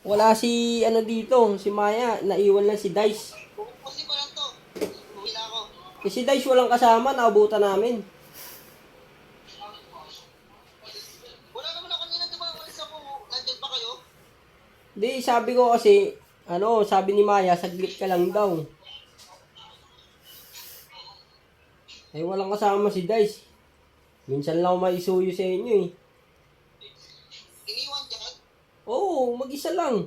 Wala si ano dito, si Maya. Naiwan lang si Dice. Kasi pa lang to. Uwi na ako. Eh si Dice walang kasama, naabutan namin. Wala naman ako kanina, di ba? Umalis ako. Nandyan pa kayo? Di, sabi ko kasi, sabi ni Maya, saglit ka lang daw. Eh walang kasama si Dice. Minsan lang ako maisuyo sa inyo eh. Iniwan dyan? Oo, mag-isa lang.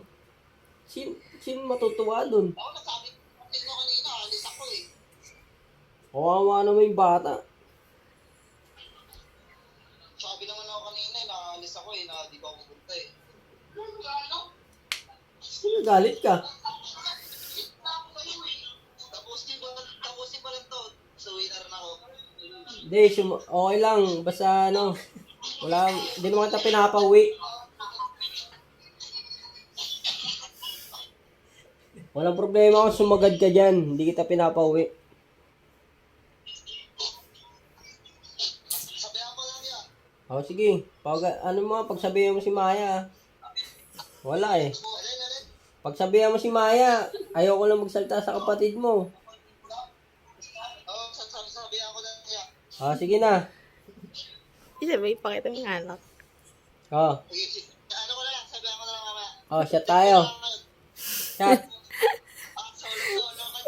Sin matutuwa dun? Ako nagsabi. Tignan kanina, alis ako eh. Kawawa naman yung bata. Sabi naman ako kanina, naalis ako eh, na di ba ako pupunta eh. Ano? Galit ka. Tapusin pa lang to. So, uwi na rin ako. Hindi, okay lang. Basta wala, hindi naman kita pinapauwi. Walang problema kung sumagad ka dyan. Hindi kita pinapauwi. Sabihan ko lang yan. O sige, pagsabihan mo si Maya. Wala eh. Alin? Pagsabihan mo si Maya, ayoko lang magsalita sa kapatid mo. Oo, sabihan ko lang yan. O sige na. Isabay, pakita mo yung anak. O, Ano ko na lang, sabihan ko na lang mamaya. shot tayo. Shot. Solo ka.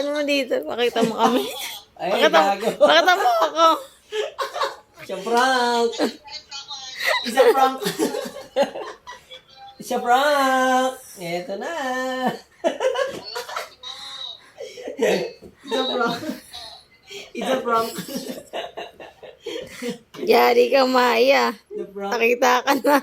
Ano mo dito? Pakita mo kami. Ay, gago. Pakita mo ako. Siya prank. Isa prank. Isa prank. Eto na. Isa prank. Isa prank. Yari ka, Maya. Isa prank. Nakita ka na.